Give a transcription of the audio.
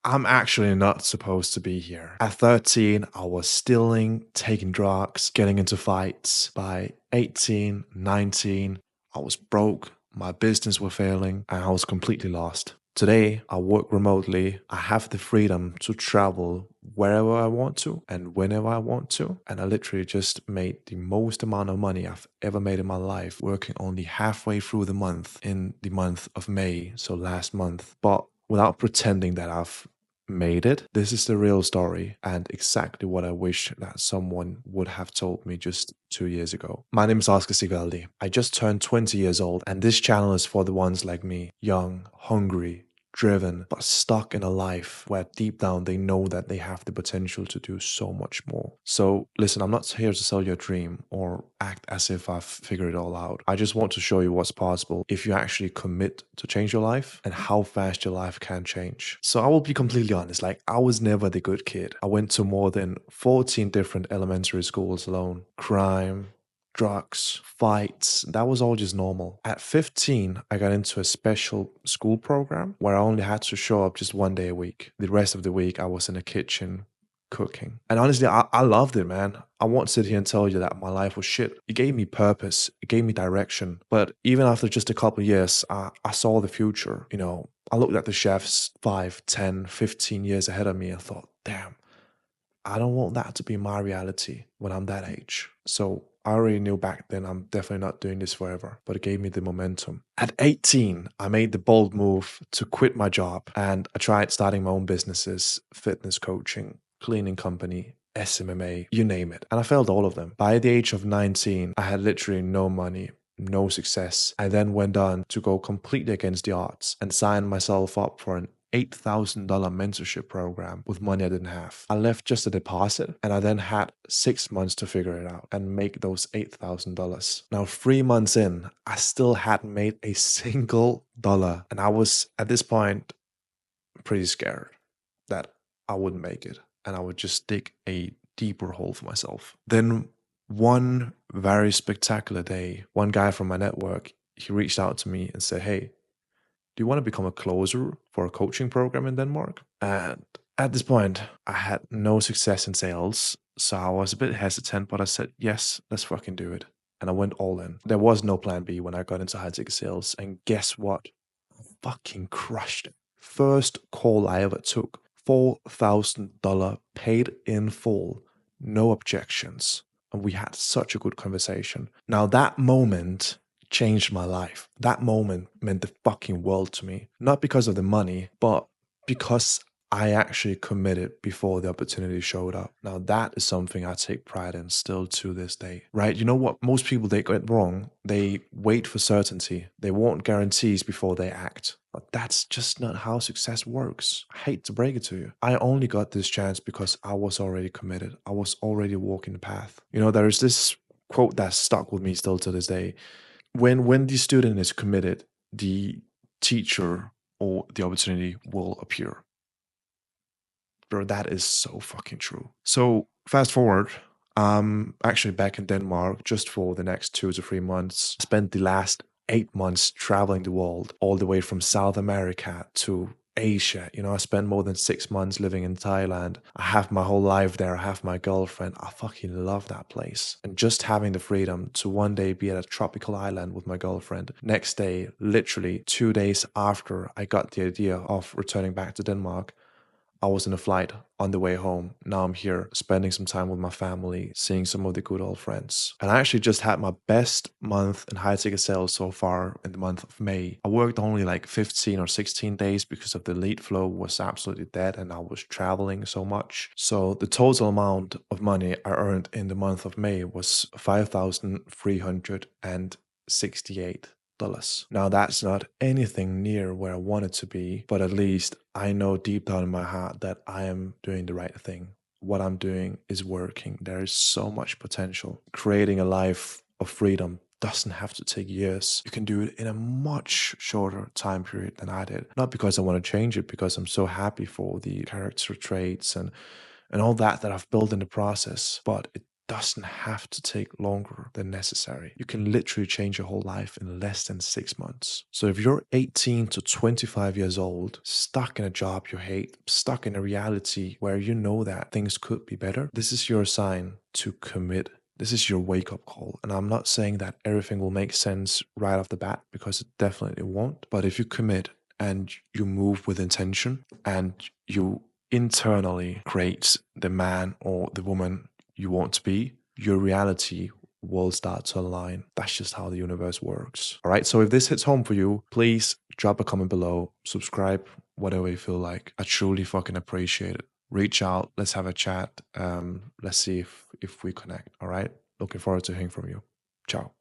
I'm actually not supposed to be here. At 13, I was stealing, taking drugs, getting into fights. By 18, 19, I was broke, my business was failing, and I was completely lost. Today, I work remotely. I have the freedom to travel wherever I want to and whenever I want to. And I literally just made the most amount of money I've ever made in my life, working only halfway through the month in the month of May, so last month. But without pretending that I've made it. This is the real story and exactly what I wish that someone would have told me just 2 years ago. My name is O.sigvaldi. I just turned 20 years old, and this channel is for the ones like me, young, hungry, driven, but stuck in a life where deep down they know that they have the potential to do so much more. So listen, I'm not here to sell your dream or act as if I've figured it all out. I just want to show you what's possible if you actually commit to change your life and how fast your life can change. So I will be completely honest, like I was never the good kid. I went to more than 14 different elementary schools alone. Crime, drugs, fights, that was all just normal. At 15, I got into a special school program where I only had to show up just 1 day a week. The rest of the week, I was in the kitchen cooking. And honestly, I loved it, man. I won't sit here and tell you that my life was shit. It gave me purpose, it gave me direction. But even after just a couple of years, I saw the future. I looked at the chefs 5, 10, 15 years ahead of me and thought, damn, I don't want that to be my reality when I'm that age. So I already knew back then I'm definitely not doing this forever, but it gave me the momentum. At 18, I made the bold move to quit my job and I tried starting my own businesses, fitness coaching, cleaning company, SMMA, you name it. And I failed all of them. By the age of 19, I had literally no money, no success. I then went on to go completely against the odds and sign myself up for an $8,000 mentorship program with money I didn't have. I left just a deposit and I then had 6 months to figure it out and make those $8,000. Now, 3 months in, I still hadn't made a single dollar. And I was at this point pretty scared that I wouldn't make it and I would just dig a deeper hole for myself. Then one very spectacular day, one guy from my network, he reached out to me and said, "Hey, do you want to become a closer for a coaching program in Denmark?" And at this point, I had no success in sales. So I was a bit hesitant, but I said, yes, let's fucking do it. And I went all in. There was no plan B when I got into high ticket sales. And guess what? Fucking crushed it. First call I ever took, $4,000 paid in full, no objections. And we had such a good conversation. Now, that moment changed my life. That moment meant the fucking world to me. Not because of the money, but because I actually committed before the opportunity showed up. Now, that is something I take pride in still to this day, right? You know what? Most people, they get wrong. They wait for certainty. They want guarantees before they act. But that's just not how success works. I hate to break it to you. I only got this chance because I was already committed. I was already walking the path. There is this quote that stuck with me still to this day. When the student is committed, the teacher or the opportunity will appear. Bro, that is so fucking true. So fast forward, actually back in Denmark just for the next 2 to 3 months. Spent the last 8 months traveling the world, all the way from South America to Asia. I spent more than 6 months living in Thailand. I have my whole life there. I have my girlfriend. I fucking love that place. And just having the freedom to one day be at a tropical island with my girlfriend. Next day, literally 2 days after I got the idea of returning back to Denmark, I was in a flight on the way home. Now I'm here spending some time with my family, seeing some of the good old friends. And I actually just had my best month in high ticket sales so far in the month of May. I worked only like 15 or 16 days because of the lead flow was absolutely dead and I was traveling so much. So the total amount of money I earned in the month of May was $5,368. Now, that's not anything near where I want it to be, but at least I know deep down in my heart that I am doing the right thing. What I'm doing is working. There is so much potential. Creating a life of freedom doesn't have to take years. You can do it in a much shorter time period than I did. Not because I want to change it, because I'm so happy for the character traits and all that I've built in the process, but it doesn't have to take longer than necessary. You can literally change your whole life in less than 6 months. So if you're 18 to 25 years old, stuck in a job you hate, stuck in a reality where you know that things could be better, this is your sign to commit. This is your wake up call. And I'm not saying that everything will make sense right off the bat, because it definitely won't. But if you commit and you move with intention and you internally create the man or the woman you want to be, your reality will start to align. That's just how the universe works. All right. So if this hits home for you, please drop a comment below, subscribe, whatever you feel like. I truly fucking appreciate it. Reach out. Let's have a chat. Let's see if we connect. All right. Looking forward to hearing from you. Ciao.